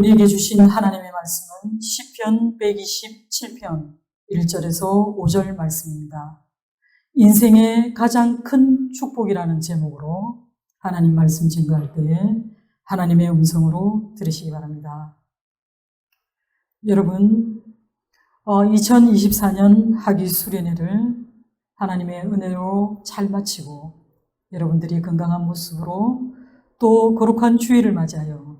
우리에게 주신 하나님의 말씀은 시편 127편 1절에서 5절 말씀입니다. 인생의 가장 큰 축복이라는 제목으로 하나님 말씀 증거할 때에 하나님의 음성으로 들으시기 바랍니다. 여러분, 2024년 학위 수련회를 하나님의 은혜로 잘 마치고 여러분들이 건강한 모습으로 또 거룩한 주일을 맞이하여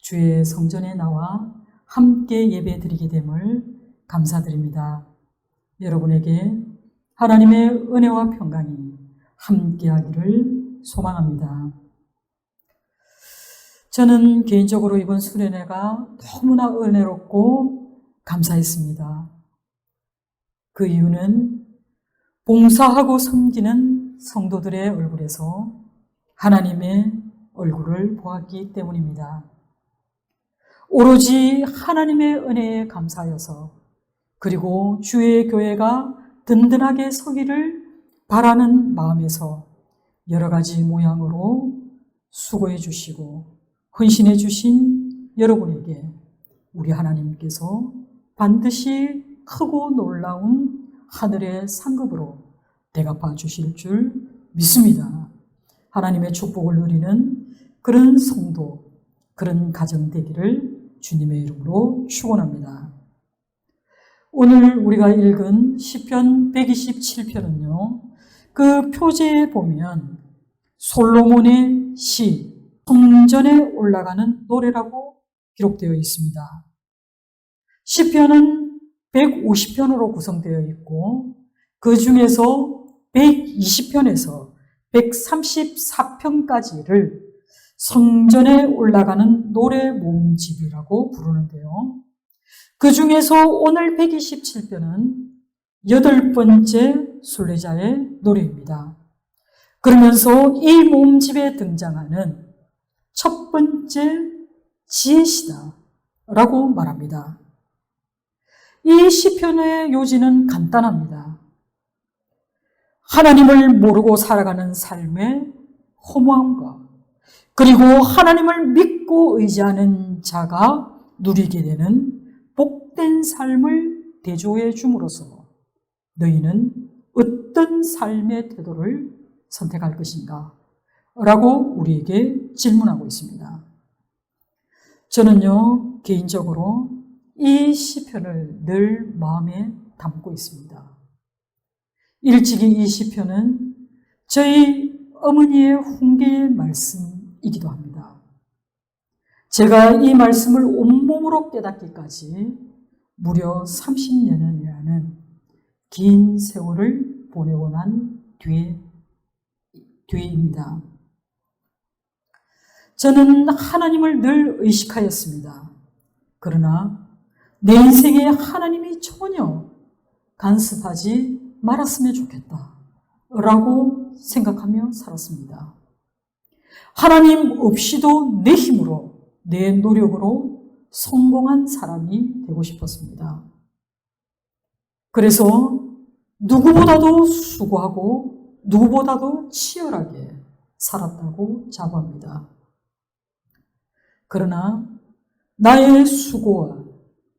주의 성전에 나와 함께 예배 드리게 됨을 감사드립니다. 여러분에게 하나님의 은혜와 평강이 함께하기를 소망합니다. 저는 개인적으로 이번 수련회가 너무나 은혜롭고 감사했습니다. 그 이유는 봉사하고 섬기는 성도들의 얼굴에서 하나님의 얼굴을 보았기 때문입니다. 오로지 하나님의 은혜에 감사하여서 그리고 주의 교회가 든든하게 서기를 바라는 마음에서 여러 가지 모양으로 수고해 주시고 헌신해 주신 여러분에게 우리 하나님께서 반드시 크고 놀라운 하늘의 상급으로 대갚아 주실 줄 믿습니다. 하나님의 축복을 누리는 그런 성도, 그런 가정 되기를 주님의 이름으로 축원합니다. 오늘 우리가 읽은 시편 127편은요. 그 표제에 보면 솔로몬의 시, 성전에 올라가는 노래라고 기록되어 있습니다. 시편은 150편으로 구성되어 있고 그 중에서 120편에서 134편까지를 성전에 올라가는 노래 모음집이라고 부르는데요. 그 중에서 오늘 127편은 8번째 순례자의 노래입니다. 그러면서 이 모음집에 등장하는 첫 번째 지혜시다라고 말합니다. 이 시편의 요지는 간단합니다. 하나님을 모르고 살아가는 삶의 허무함과 그리고 하나님을 믿고 의지하는 자가 누리게 되는 복된 삶을 대조해 줌으로써 너희는 어떤 삶의 태도를 선택할 것인가? 라고 우리에게 질문하고 있습니다. 저는요, 개인적으로 이 시편을 늘 마음에 담고 있습니다. 일찍이 이 시편은 저희 어머니의 훈계의 말씀이기도 합니다. 제가 이 말씀을 온몸으로 깨닫기까지 무려 30년이라는 긴 세월을 보내고 난 뒤입니다. 저는 하나님을 늘 의식하였습니다. 그러나 내 인생에 하나님이 전혀 간섭하지 말았으면 좋겠다 라고 생각하며 살았습니다. 하나님 없이도 내 힘으로 내 노력으로 성공한 사람이 되고 싶었습니다. 그래서 누구보다도 수고하고 누구보다도 치열하게 살았다고 자부합니다. 그러나 나의 수고와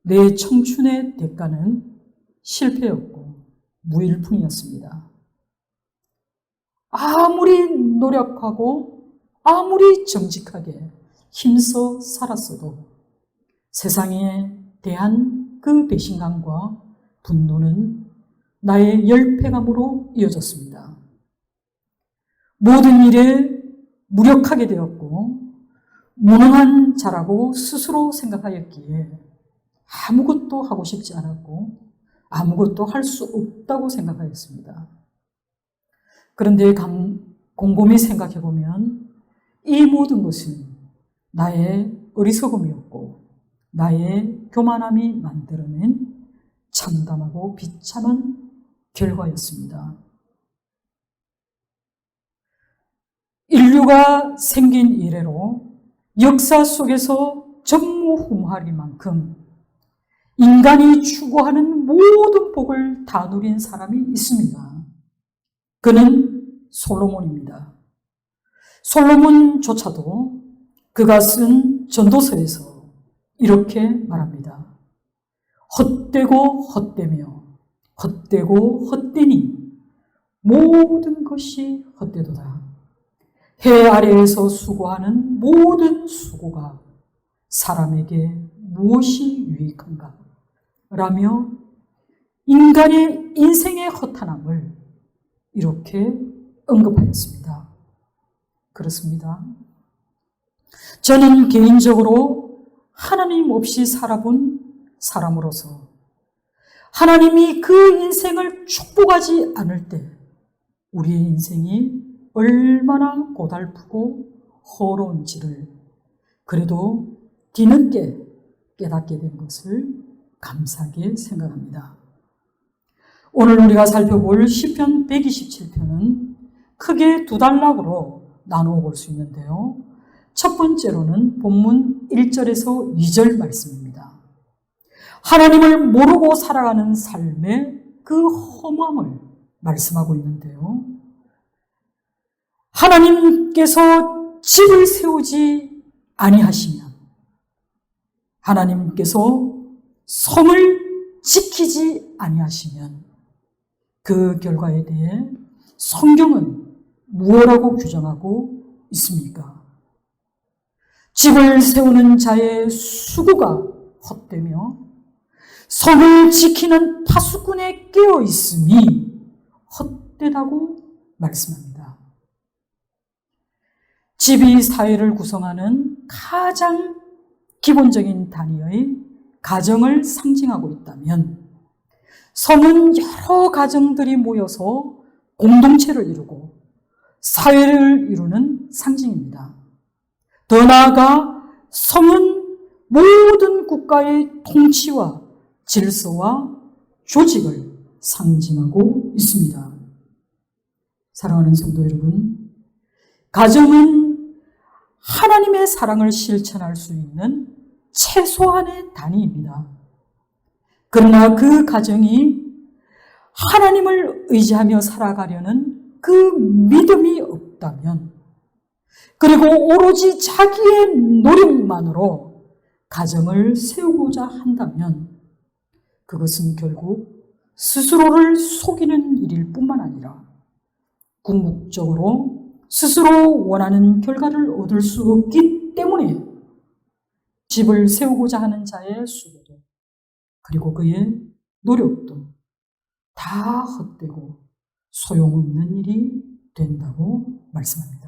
내 청춘의 대가는 실패였고 무일푼이었습니다. 아무리 노력하고 아무리 정직하게 힘써 살았어도 세상에 대한 그 배신감과 분노는 나의 열패감으로 이어졌습니다. 모든 일에 무력하게 되었고 무능한 자라고 스스로 생각하였기에 아무것도 하고 싶지 않았고 아무것도 할 수 없다고 생각하였습니다. 그런데 곰곰이 생각해보면 이 모든 것은 나의 어리석음이었고 나의 교만함이 만들어낸 참담하고 비참한 결과였습니다. 인류가 생긴 이래로 역사 속에서 전무후무하리만큼 인간이 추구하는 모든 복을 다 누린 사람이 있습니다. 그는 솔로몬입니다. 솔로몬조차도 그가 쓴 전도서에서 이렇게 말합니다. 헛되고 헛되며 헛되고 헛되니 모든 것이 헛되도다. 해 아래에서 수고하는 모든 수고가 사람에게 무엇이 유익한가? 라며 인간의 인생의 허탄함을 이렇게 언급하였습니다. 그렇습니다. 저는 개인적으로 하나님 없이 살아본 사람으로서 하나님이 그 인생을 축복하지 않을 때 우리의 인생이 얼마나 고달프고 허로운지를 그래도 뒤늦게 깨닫게 된 것을 감사하게 생각합니다. 오늘 우리가 살펴볼 시편 127편은 크게 두 단락으로 나누어 볼 수 있는데요. 첫 번째로는 본문 1절에서 2절 말씀입니다. 하나님을 모르고 살아가는 삶의 그 허무함을 말씀하고 있는데요. 하나님께서 집을 세우지 아니하시면, 하나님께서 성을 지키지 아니하시면 그 결과에 대해 성경은 무엇라고 규정하고 있습니까? 집을 세우는 자의 수고가 헛되며 성을 지키는 파수꾼의 깨어있음이 헛되다고 말씀합니다. 집이 사회를 구성하는 가장 기본적인 단위의 가정을 상징하고 있다면 성은 여러 가정들이 모여서 공동체를 이루고 사회를 이루는 상징입니다. 더 나아가 성은 모든 국가의 통치와 질서와 조직을 상징하고 있습니다. 사랑하는 성도 여러분, 가정은 하나님의 사랑을 실천할 수 있는 최소한의 단위입니다. 그러나 그 가정이 하나님을 의지하며 살아가려는 그 믿음이 없다면, 그리고 오로지 자기의 노력만으로 가정을 세우고자 한다면 그것은 결국 스스로를 속이는 일일 뿐만 아니라 궁극적으로 스스로 원하는 결과를 얻을 수 없기 때문에 집을 세우고자 하는 자의 수고도 그리고 그의 노력도 다 헛되고 소용없는 일이 된다고 말씀합니다.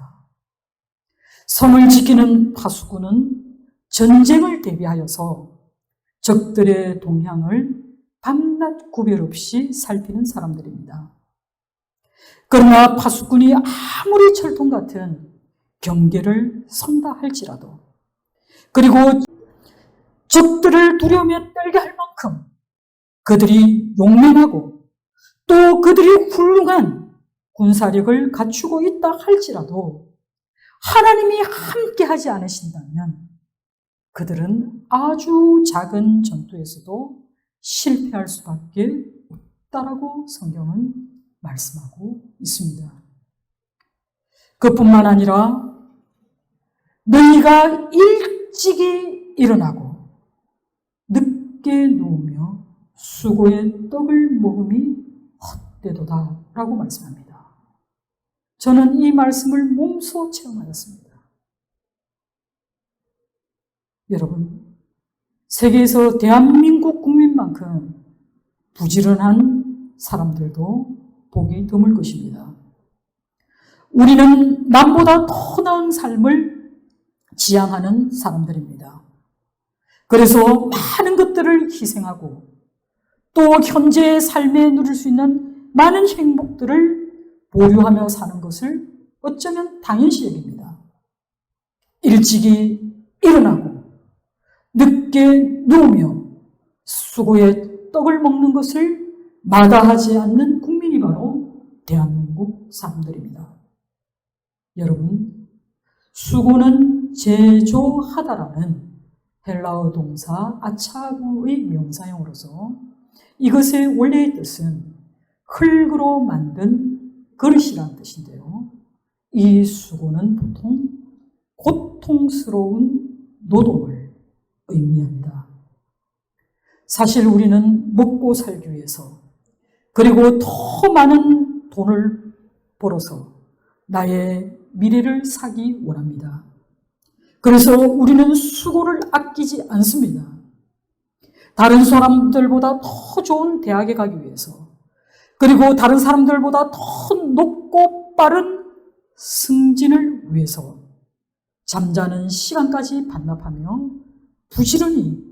성을 지키는 파수꾼은 전쟁을 대비하여서 적들의 동향을 밤낮 구별 없이 살피는 사람들입니다. 그러나 파수꾼이 아무리 철통 같은 경계를 선다 할지라도, 그리고 적들을 두려우며 떨게 할 만큼 그들이 용맹하고 또 그들이 훌륭한 군사력을 갖추고 있다 할지라도 하나님이 함께하지 않으신다면 그들은 아주 작은 전투에서도 실패할 수밖에 없다라고 성경은 말씀하고 있습니다. 그뿐만 아니라 너희가 일찍이 일어나고 늦게 누우며 수고의 떡을 먹음이 헛되도다 라고 말씀합니다. 저는 이 말씀을 몸소 체험하였습니다. 여러분, 세계에서 대한민국 국민만큼 부지런한 사람들도 보기 드물 것입니다. 우리는 남보다 더 나은 삶을 지향하는 사람들입니다. 그래서 많은 것들을 희생하고 또 현재의 삶에 누릴 수 있는 많은 행복들을 보유하며 사는 것을 어쩌면 당연시 여깁니다. 일찍이 일어나고 늦게 누우며 수고의 떡을 먹는 것을 마다하지 않는 국민이 바로 대한민국 사람들입니다. 여러분, 수고는 제조하다라는 헬라어 동사 아차구의 명사형으로서 이것의 원래의 뜻은 흙으로 만든 그릇이라는 뜻인데요. 이 수고는 보통 고통스러운 노동을 의미합니다. 사실 우리는 먹고 살기 위해서, 그리고 더 많은 돈을 벌어서 나의 미래를 사기 원합니다. 그래서 우리는 수고를 아끼지 않습니다. 다른 사람들보다 더 좋은 대학에 가기 위해서, 그리고 다른 사람들보다 더 높고 빠른 승진을 위해서 잠자는 시간까지 반납하며 부지런히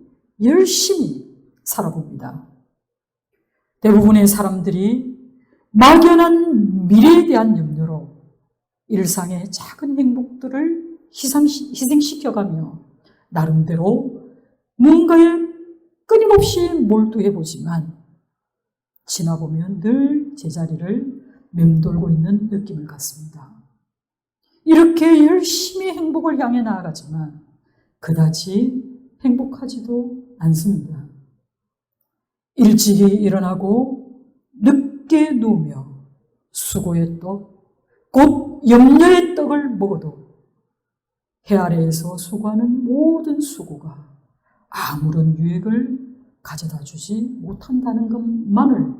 열심히 살아봅니다. 대부분의 사람들이 막연한 미래에 대한 염려로 일상의 작은 행복들을 희생시켜가며 나름대로 무언가에 끊임없이 몰두해보지만 지나보면 늘 제자리를 맴돌고 있는 느낌을 갖습니다. 이렇게 열심히 행복을 향해 나아가지만 그다지 행복하지도 않습니다. 일찍이 일어나고 늦게 누우며 수고의 떡, 곧 염려의 떡을 먹어도 해 아래에서 수고하는 모든 수고가 아무런 유익을 가져다 주지 못한다는 것만을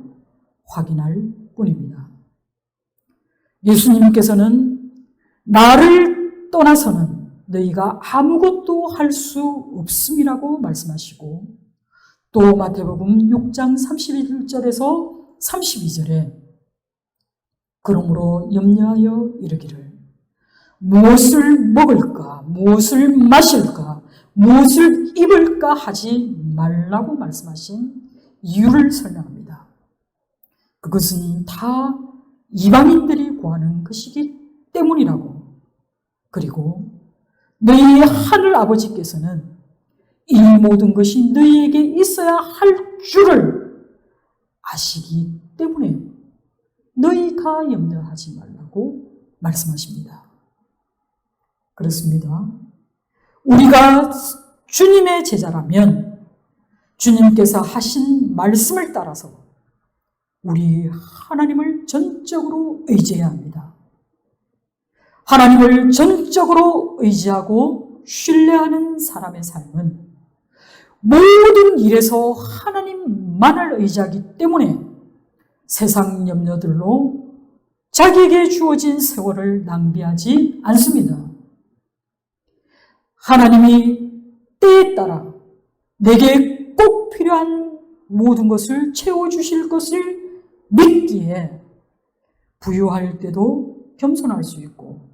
확인할 뿐입니다. 예수님께서는 나를 떠나서는 너희가 아무것도 할 수 없음이라고 말씀하시고, 또 마태복음 6장 31절에서 32절에 그러므로 염려하여 이르기를 무엇을 먹을까, 무엇을 마실까, 무엇을 입을까 하지 말라고 말씀하신 이유를 설명합니다. 그것은 다 이방인들이 구하는 것이기 때문이라고, 그리고 너희 하늘 아버지께서는 이 모든 것이 너희에게 있어야 할 줄을 아시기 때문에 너희가 염려하지 말라고 말씀하십니다. 그렇습니다. 우리가 주님의 제자라면 주님께서 하신 말씀을 따라서 우리 하나님을 전적으로 의지해야 합니다. 하나님을 전적으로 의지하고 신뢰하는 사람의 삶은 모든 일에서 하나님만을 의지하기 때문에 세상 염려들로 자기에게 주어진 세월을 낭비하지 않습니다. 하나님이 때에 따라 내게 꼭 필요한 모든 것을 채워주실 것을 믿기에 부유할 때도 겸손할 수 있고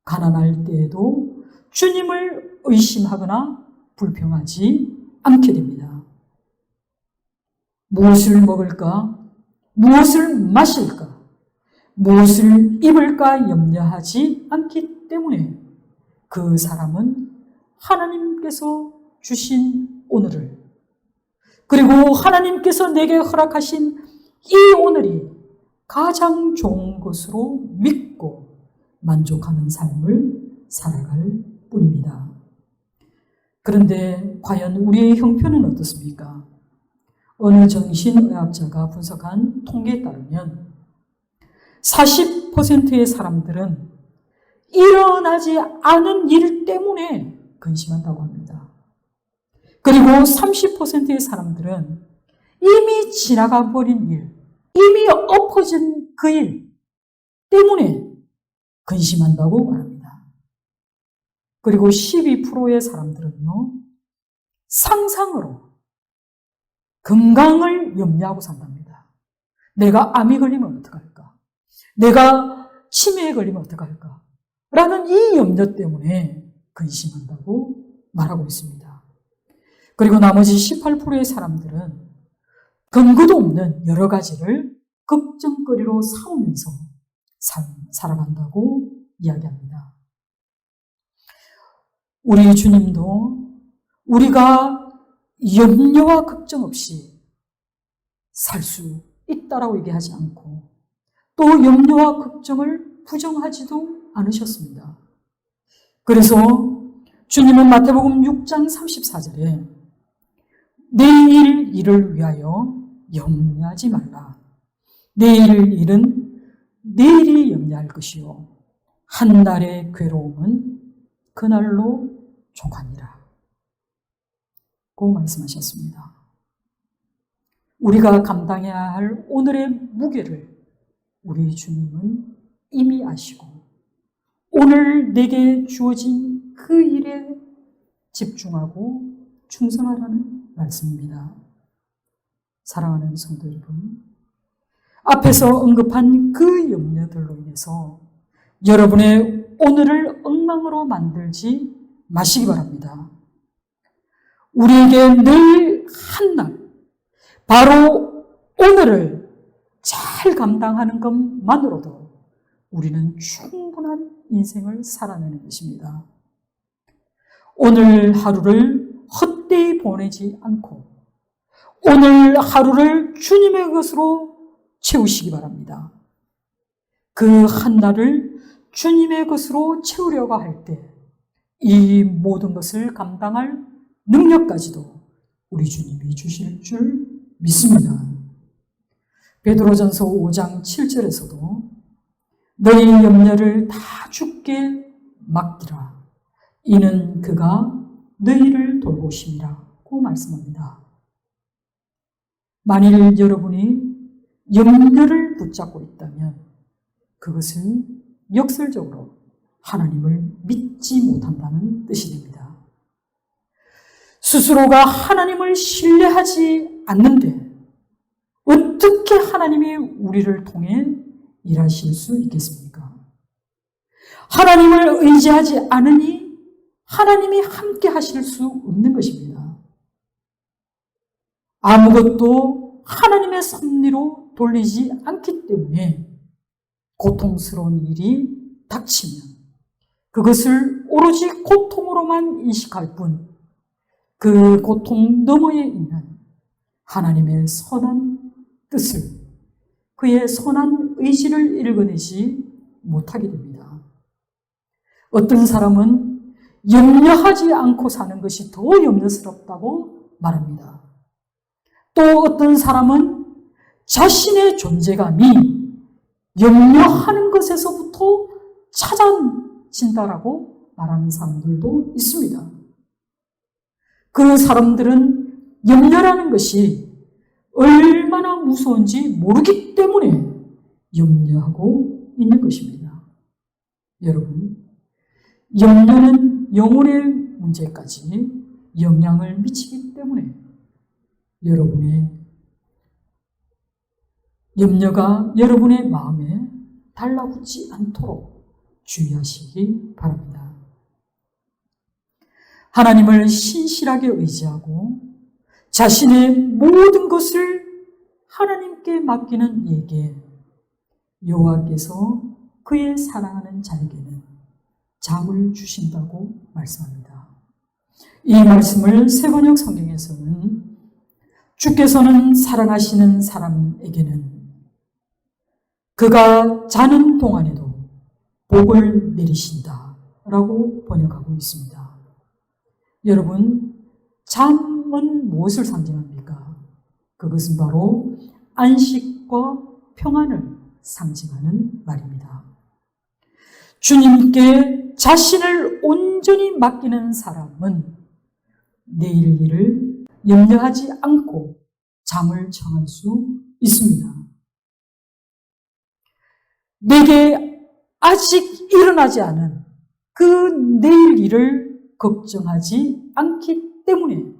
가난할 때에도 주님을 의심하거나 불평하지 않게 됩니다. 무엇을 먹을까? 무엇을 마실까? 무엇을 입을까 염려하지 않기 때문에 그 사람은 하나님께서 주신 오늘을, 그리고 하나님께서 내게 허락하신 이 오늘이 가장 좋은 것으로 믿고 만족하는 삶을 살아갈 뿐입니다. 그런데 과연 우리의 형편은 어떻습니까? 어느 정신의학자가 분석한 통계에 따르면 40%의 사람들은 일어나지 않은 일 때문에 근심한다고 합니다. 그리고 30%의 사람들은 이미 지나가 버린 일, 이미 엎어진 그 일 때문에 근심한다고 말합니다. 그리고 12%의 사람들은요, 상상으로 건강을 염려하고 산답니다. 내가 암이 걸리면 어떡할까? 내가 치매에 걸리면 어떡할까? 라는 이 염려 때문에 근심한다고 말하고 있습니다. 그리고 나머지 18%의 사람들은 근거도 없는 여러 가지를 걱정거리로 삼으면서 살아간다고 이야기합니다. 우리 주님도 우리가 염려와 걱정 없이 살 수 있다라고 얘기하지 않고 또 염려와 걱정을 부정하지도 않으셨습니다. 그래서 주님은 마태복음 6장 34절에 내일 일을 위하여 염려하지 말라. 내일 일은 내일이 염려할 것이요 한 날의 괴로움은 그날로 종하니라. 말씀하셨습니다. 우리가 감당해야 할 오늘의 무게를 우리 주님은 이미 아시고 오늘 내게 주어진 그 일에 집중하고 충성하라는 말씀입니다. 사랑하는 성도 여러분, 앞에서 언급한 그 염려들로 인해서 여러분의 오늘을 엉망으로 만들지 마시기 바랍니다. 우리에게 늘 한날, 바로 오늘을 잘 감당하는 것만으로도 우리는 충분한 인생을 살아내는 것입니다. 오늘 하루를 헛되이 보내지 않고 오늘 하루를 주님의 것으로 채우시기 바랍니다. 그 한날을 주님의 것으로 채우려고 할 때 이 모든 것을 감당할 능력까지도 우리 주님이 주실 줄 믿습니다. 베드로전서 5장 7절에서도 너희 염려를 다 주께 맡기라. 이는 그가 너희를 돌보심이라고 말씀합니다. 만일 여러분이 염려를 붙잡고 있다면 그것은 역설적으로 하나님을 믿지 못한다는 뜻이 됩니다. 스스로가 하나님을 신뢰하지 않는데 어떻게 하나님이 우리를 통해 일하실 수 있겠습니까? 하나님을 의지하지 않으니 하나님이 함께 하실 수 없는 것입니다. 아무것도 하나님의 섭리로 돌리지 않기 때문에 고통스러운 일이 닥치면 그것을 오로지 고통으로만 인식할 뿐 그 고통 너머에 있는 하나님의 선한 뜻을, 그의 선한 의지를 읽어내지 못하게 됩니다. 어떤 사람은 염려하지 않고 사는 것이 더 염려스럽다고 말합니다. 또 어떤 사람은 자신의 존재감이 염려하는 것에서부터 찾아진다라고 말하는 사람들도 있습니다. 그 사람들은 염려라는 것이 얼마나 무서운지 모르기 때문에 염려하고 있는 것입니다. 여러분, 염려는 영혼의 문제까지 영향을 미치기 때문에 여러분의 염려가 여러분의 마음에 달라붙지 않도록 주의하시기 바랍니다. 하나님을 신실하게 의지하고 자신의 모든 것을 하나님께 맡기는 이에게 여호와께서 그의 사랑하는 자에게는 잠을 주신다고 말씀합니다. 이 말씀을 새번역 성경에서는 주께서는 사랑하시는 사람에게는 그가 자는 동안에도 복을 내리신다 라고 번역하고 있습니다. 여러분, 잠은 무엇을 상징합니까? 그것은 바로 안식과 평안을 상징하는 말입니다. 주님께 자신을 온전히 맡기는 사람은 내일 일을 염려하지 않고 잠을 청할 수 있습니다. 내게 아직 일어나지 않은 그 내일 일을 걱정하지 않기 때문에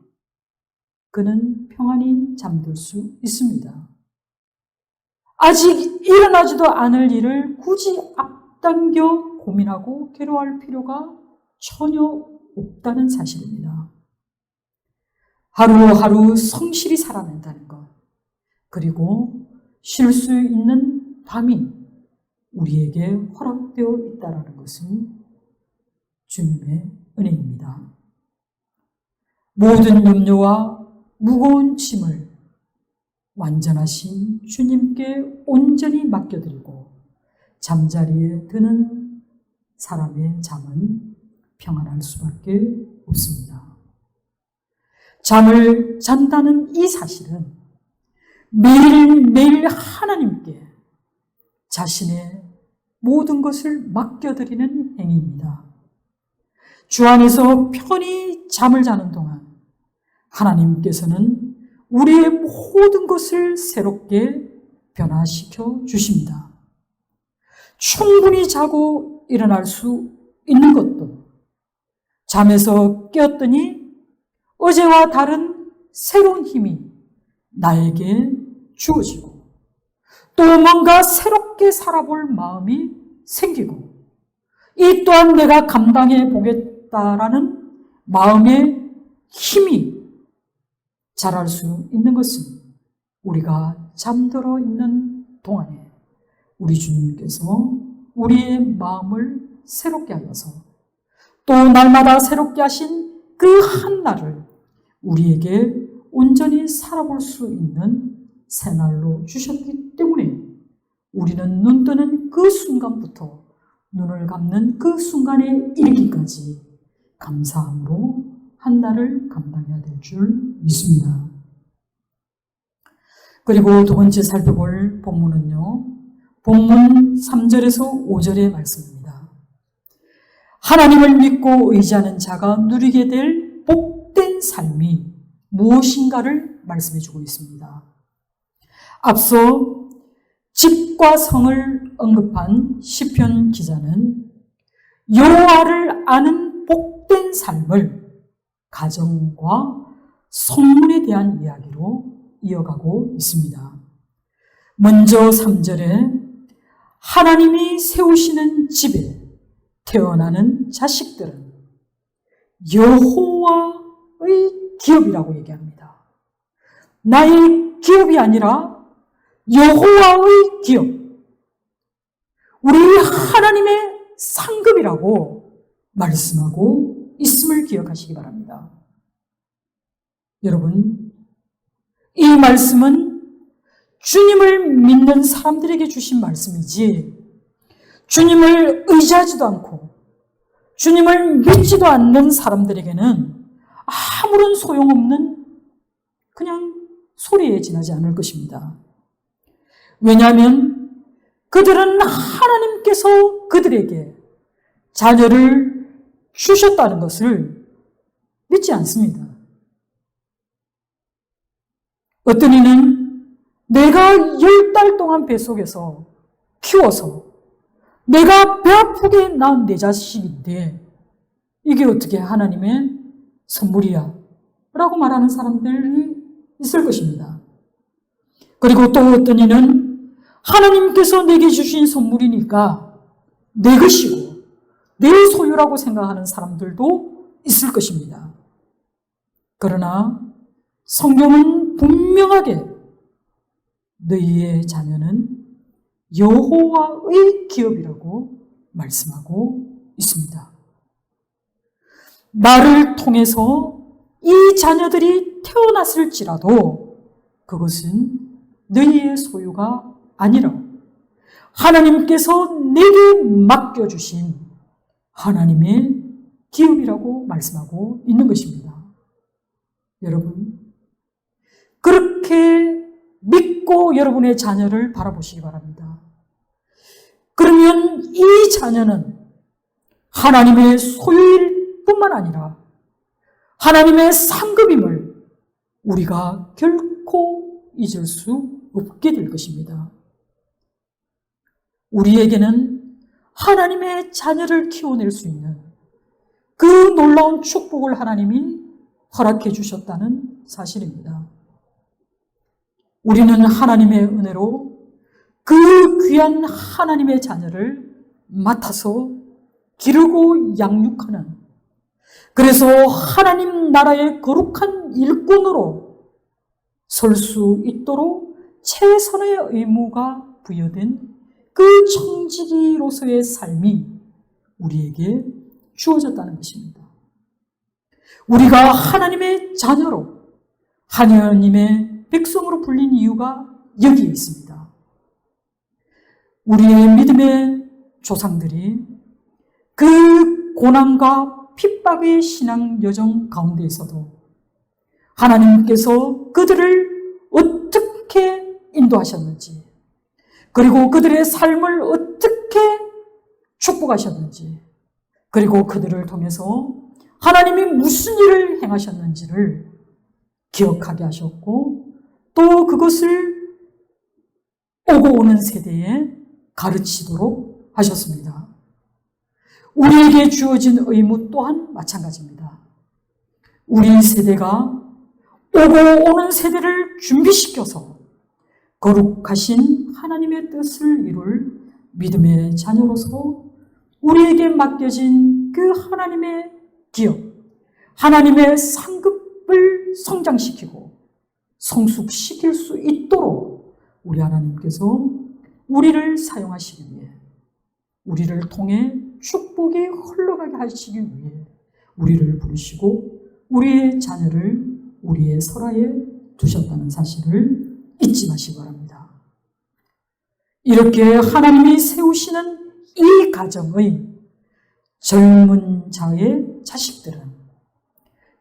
그는 평안히 잠들 수 있습니다. 아직 일어나지도 않을 일을 굳이 앞당겨 고민하고 괴로워할 필요가 전혀 없다는 사실입니다. 하루하루 성실히 살아낸다는 것, 그리고 쉴 수 있는 밤이 우리에게 허락되어 있다는 것은 주님의 은혜입니다. 모든 염려와 무거운 짐을 완전하신 주님께 온전히 맡겨드리고 잠자리에 드는 사람의 잠은 평안할 수밖에 없습니다. 잠을 잔다는 이 사실은 매일매일 하나님께 자신의 모든 것을 맡겨드리는 행위입니다. 주 안에서 편히 잠을 자는 동안 하나님께서는 우리의 모든 것을 새롭게 변화시켜 주십니다. 충분히 자고 일어날 수 있는 것도, 잠에서 깨었더니 어제와 다른 새로운 힘이 나에게 주어지고, 또 뭔가 새롭게 살아볼 마음이 생기고, 이 또한 내가 감당해 보겠다라는 마음의 힘이 자랄 수 있는 것은 우리가 잠들어 있는 동안에 우리 주님께서 우리의 마음을 새롭게 하여서 또 날마다 새롭게 하신 그 한 날을 우리에게 온전히 살아볼 수 있는 새날로 주셨기 때문에 우리는 눈 뜨는 그 순간부터 눈을 감는 그 순간에 이르기까지 감사함으로 한 날을 감당해야 될 줄 믿습니다. 그리고 두 번째 살펴볼 본문은요, 본문 3절에서 5절의 말씀입니다. 하나님을 믿고 의지하는 자가 누리게 될 복된 삶이 무엇인가를 말씀해 주고 있습니다. 앞서 집과 성을 언급한 시편 기자는 여호와를 아는 복된 삶을 가정과 성문에 대한 이야기로 이어가고 있습니다. 먼저 3절에 하나님이 세우시는 집에 태어나는 자식들은 여호와의 기업이라고 얘기합니다. 나의 기업이 아니라 여호와의 기업, 우리 하나님의 상급이라고 말씀하고 있음을 기억하시기 바랍니다. 여러분, 이 말씀은 주님을 믿는 사람들에게 주신 말씀이지, 주님을 의지하지도 않고 주님을 믿지도 않는 사람들에게는 아무런 소용없는 그냥 소리에 지나지 않을 것입니다. 왜냐하면 그들은 하나님께서 그들에게 자녀를 주셨다는 것을 믿지 않습니다. 어떤 이는 내가 10달 동안 뱃속에서 키워서 내가 배 아프게 낳은 내 자식인데 이게 어떻게 하나님의 선물이야? 라고 말하는 사람들이 있을 것입니다. 그리고 또 어떤 이는 하나님께서 내게 주신 선물이니까 내 것이고 내 소유라고 생각하는 사람들도 있을 것입니다. 그러나 성경은 분명하게 너희의 자녀는 여호와의 기업이라고 말씀하고 있습니다. 나를 통해서 이 자녀들이 태어났을지라도 그것은 너희의 소유가 아니라 하나님께서 내게 맡겨주신 하나님의 기업이라고 말씀하고 있는 것입니다. 여러분, 그렇게 믿고 여러분의 자녀를 바라보시기 바랍니다. 그러면 이 자녀는 하나님의 소유일 뿐만 아니라 하나님의 상급임을 우리가 결코 잊을 수 없게 될 것입니다. 우리에게는 하나님의 자녀를 키워낼 수 있는 그 놀라운 축복을 하나님이 허락해 주셨다는 사실입니다. 우리는 하나님의 은혜로 그 귀한 하나님의 자녀를 맡아서 기르고 양육하는, 그래서 하나님 나라의 거룩한 일꾼으로 설 수 있도록 최선의 의무가 부여된 그 청지기로서의 삶이 우리에게 주어졌다는 것입니다. 우리가 하나님의 자녀로, 하나님의 백성으로 불린 이유가 여기에 있습니다. 우리의 믿음의 조상들이 그 고난과 핍박의 신앙 여정 가운데에서도 하나님께서 그들을 어떻게 인도하셨는지, 그리고 그들의 삶을 어떻게 축복하셨는지, 그리고 그들을 통해서 하나님이 무슨 일을 행하셨는지를 기억하게 하셨고 또 그것을 오고 오는 세대에 가르치도록 하셨습니다. 우리에게 주어진 의무 또한 마찬가지입니다. 우리 세대가 오고 오는 세대를 준비시켜서 거룩하신 하나님의 뜻을 이룰 믿음의 자녀로서 우리에게 맡겨진 그 하나님의 기업, 하나님의 상급을 성장시키고 성숙시킬 수 있도록 우리 하나님께서 우리를 사용하시기 위해, 우리를 통해 축복이 흘러가게 하시기 위해 우리를 부르시고 우리의 자녀를 우리의 설화에 두셨다는 사실을 잊지 마시기 바랍니다. 이렇게 하나님이 세우시는 이 가정의 젊은 자의 자식들은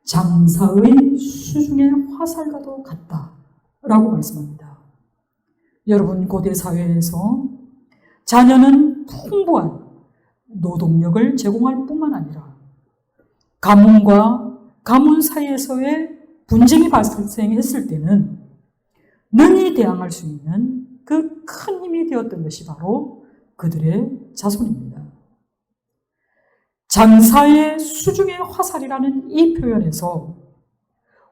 장사의 수중의 화살과도 같다라고 말씀합니다. 여러분, 고대 사회에서 자녀는 풍부한 노동력을 제공할 뿐만 아니라 가문과 가문 사이에서의 분쟁이 발생했을 때는 능히 대항할 수 있는 그 큰 힘이 되었던 것이 바로 그들의 자손입니다. 장사의 수중의 화살이라는 이 표현에서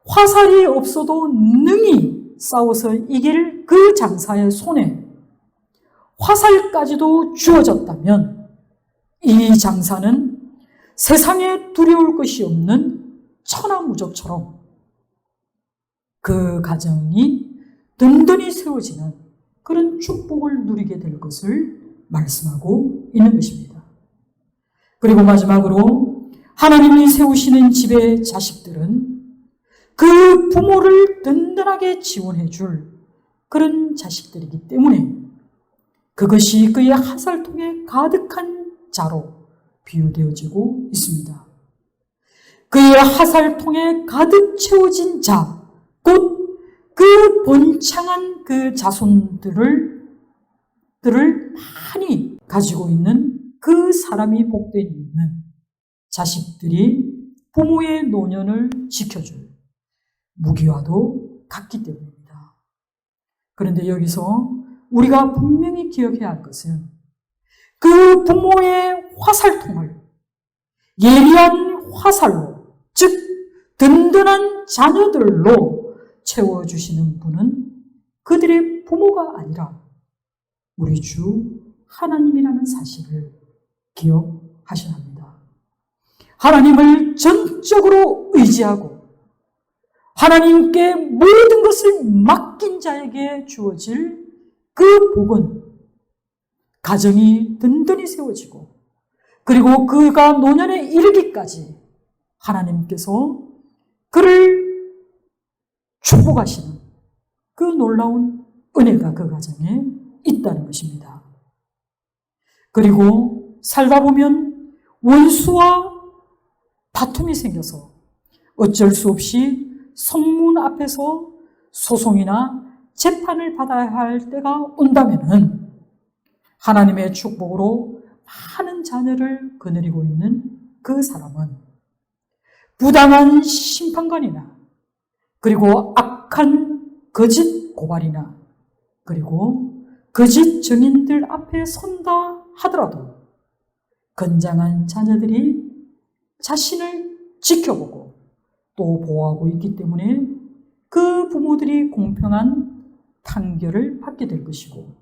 화살이 없어도 능히 싸워서 이길 그 장사의 손에 화살까지도 주어졌다면 이 장사는 세상에 두려울 것이 없는 천하무적처럼 그 가정이 든든히 세워지는 그런 축복을 누리게 될 것을 말씀하고 있는 것입니다. 그리고 마지막으로 하나님이 세우시는 집의 자식들은 그 부모를 든든하게 지원해 줄 그런 자식들이기 때문에 그것이 그의 화살통에 가득한 자로 비유되어지고 있습니다. 그의 화살통에 가득 채워진 자, 곧 그 번창한 그 자손들을 많이 가지고 있는 그 사람이 복된 이유는 자식들이 부모의 노년을 지켜줄 무기와도 같기 때문입니다. 그런데 여기서 우리가 분명히 기억해야 할 것은 그 부모의 화살통을 예리한 화살로, 즉 든든한 자녀들로 채워주시는 분은 그들의 부모가 아니라 우리 주 하나님이라는 사실을 기억하셔야 합니다. 하나님을 전적으로 의지하고 하나님께 모든 것을 맡긴 자에게 주어질 그 복은 가정이 든든히 세워지고 그리고 그가 노년에 이르기까지 하나님께서 그를 축복하시는 그 놀라운 은혜가 그 가정에 있다는 것입니다. 그리고 살다 보면 원수와 다툼이 생겨서 어쩔 수 없이 성문 앞에서 소송이나 재판을 받아야 할 때가 온다면은 하나님의 축복으로 많은 자녀를 거느리고 있는 그 사람은 부당한 심판관이나 그리고 악한 거짓 고발이나 그리고 거짓 증인들 앞에 선다 하더라도 건장한 자녀들이 자신을 지켜보고 또 보호하고 있기 때문에 그 부모들이 공평한 판결을 받게 될 것이고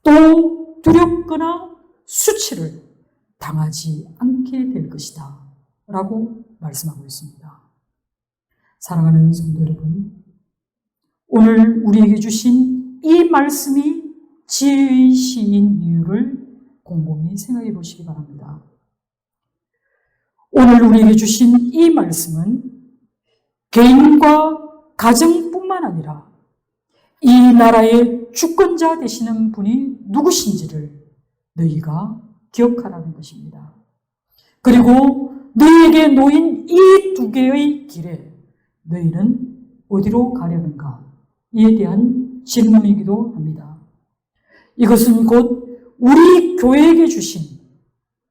또 두렵거나 수치를 당하지 않게 될 것이다 라고 말씀하고 있습니다. 사랑하는 성도 여러분, 오늘 우리에게 주신 이 말씀이 지혜의 시인 이유를 곰곰이 생각해 보시기 바랍니다. 오늘 우리에게 주신 이 말씀은 개인과 가정뿐만 아니라 이 나라의 주권자 되시는 분이 누구신지를 너희가 기억하라는 것입니다. 그리고 너희에게 놓인 이 두 개의 길에 너희는 어디로 가려는가? 이에 대한 질문이기도 합니다. 이것은 곧 우리 교회에게 주신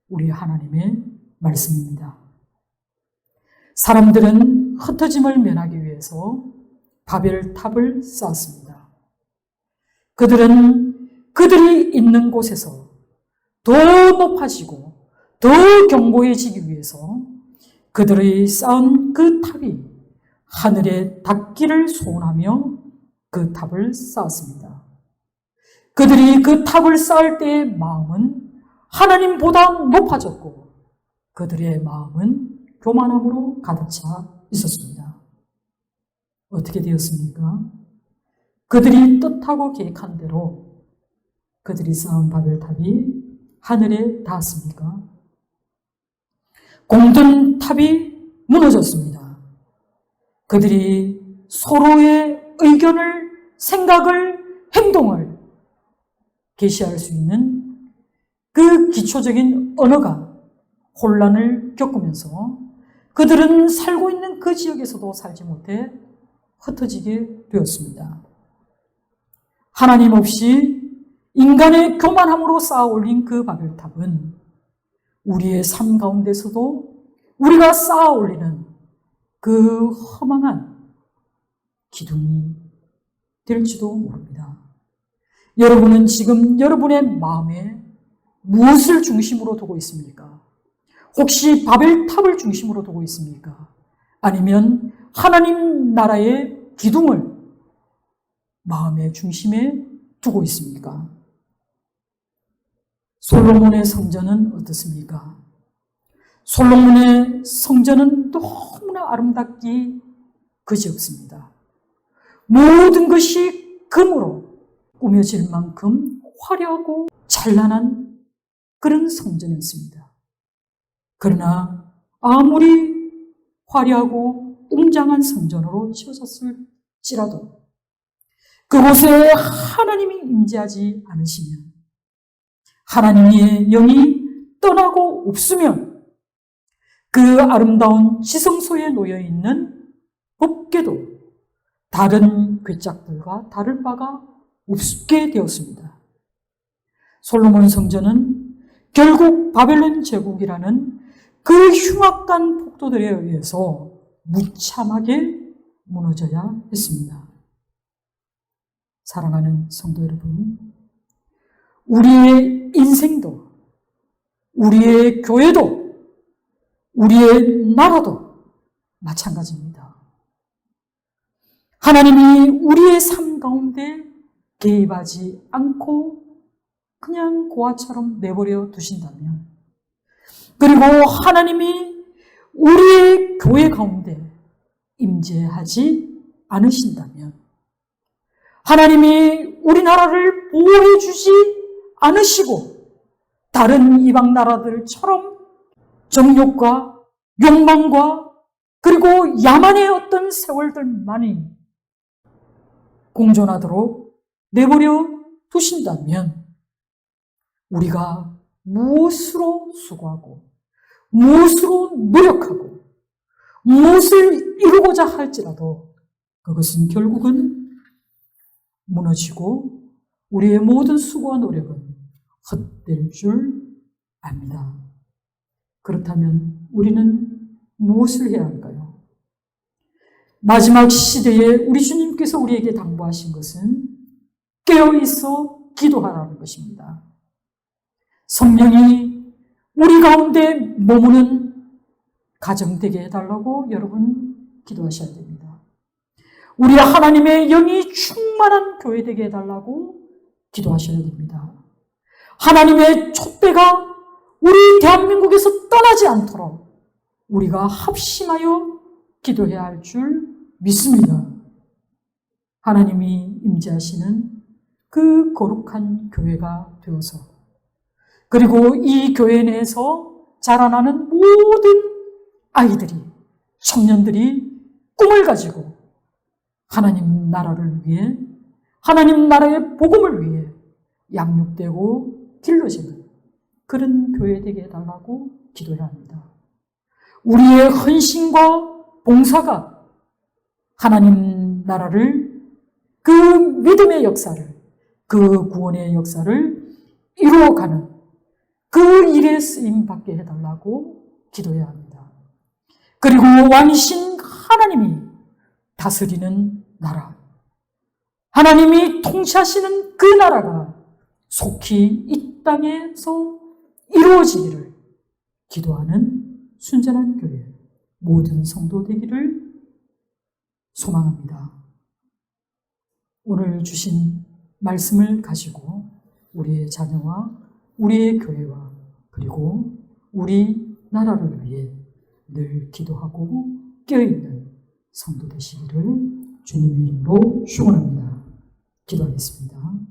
우리 하나님의 말씀입니다. 사람들은 흩어짐을 면하기 위해서 바벨탑을 쌓았습니다. 그들은 그들이 있는 곳에서 더 높아지고 더 견고해지기 위해서 그들이 쌓은 그 탑이 하늘에 닿기를 소원하며 그 탑을 쌓았습니다. 그들이 그 탑을 쌓을 때의 마음은 하나님보다 높아졌고 그들의 마음은 교만함으로 가득 차 있었습니다. 어떻게 되었습니까? 그들이 뜻하고 계획한 대로 그들이 쌓은 바벨탑이 하늘에 닿았습니까? 공든 탑이 무너졌습니다. 그들이 서로의 의견을, 생각을, 행동을 계시할 수 있는 그 기초적인 언어가 혼란을 겪으면서 그들은 살고 있는 그 지역에서도 살지 못해 흩어지게 되었습니다. 하나님 없이 인간의 교만함으로 쌓아 올린 그 바벨탑은 우리의 삶 가운데서도 우리가 쌓아 올리는 그 허망한 기둥이 될지도 모릅니다. 여러분은 지금 여러분의 마음에 무엇을 중심으로 두고 있습니까? 혹시 바벨탑을 중심으로 두고 있습니까? 아니면 하나님 나라의 기둥을 마음의 중심에 두고 있습니까? 솔로몬의 성전은 어떻습니까? 솔로몬의 성전은 너무나 아름답기 그지없습니다. 모든 것이 금으로 꾸며질 만큼 화려하고 찬란한 그런 성전이었습니다. 그러나 아무리 화려하고 웅장한 성전으로 지어졌을지라도 그곳에 하나님이 임재하지 않으시면, 하나님의 영이 떠나고 없으면 그 아름다운 지성소에 놓여있는 법궤도 다른 괴짝들과 다를 바가 없게 되었습니다. 솔로몬 성전은 결국 바벨론 제국이라는 그 흉악한 폭도들에 의해서 무참하게 무너져야 했습니다. 사랑하는 성도 여러분, 우리의 인생도, 우리의 교회도, 우리의 나라도 마찬가지입니다. 하나님이 우리의 삶 가운데 개입하지 않고 그냥 고아처럼 내버려 두신다면, 그리고 하나님이 우리의 교회 가운데 임재하지 않으신다면, 하나님이 우리나라를 보호해 주지 않으시고 다른 이방 나라들처럼 정욕과 욕망과 그리고 야만의 어떤 세월들만이 공존하도록 내버려 두신다면 우리가 무엇으로 수고하고 무엇으로 노력하고 무엇을 이루고자 할지라도 그것은 결국은 무너지고 우리의 모든 수고와 노력은 헛될 줄 압니다. 그렇다면 우리는 무엇을 해야 할까요? 마지막 시대에 우리 주님께서 우리에게 당부하신 것은 깨어있어 기도하라는 것입니다. 성령이 우리 가운데 머무는 가정 되게 해달라고 여러분 기도하셔야 됩니다. 우리 하나님의 영이 충만한 교회 되게 해달라고 기도하셔야 됩니다. 하나님의 촛대가 우리 대한민국에서 떠나지 않도록 우리가 합심하여 기도해야 할 줄 믿습니다. 하나님이 임재하시는 그 거룩한 교회가 되어서, 그리고 이 교회 내에서 자라나는 모든 아이들이, 청년들이 꿈을 가지고 하나님 나라를 위해, 하나님 나라의 복음을 위해 양육되고 길러지는 그런 교회 되게 해달라고 기도해야 합니다. 우리의 헌신과 봉사가 하나님 나라를, 그 믿음의 역사를, 그 구원의 역사를 이루어가는 그 일에 쓰임받게 해달라고 기도해야 합니다. 그리고 왕이신 하나님이 다스리는 나라, 하나님이 통치하시는 그 나라가 속히 이 땅에서 이루어지기를 기도하는 순전한 교회, 모든 성도 되기를 소망합니다. 오늘 주신 말씀을 가지고 우리의 자녀와 우리의 교회와 그리고 우리 나라를 위해 늘 기도하고 깨어있는 성도 되시기를 주님의 이름으로 축원합니다. 기도하겠습니다.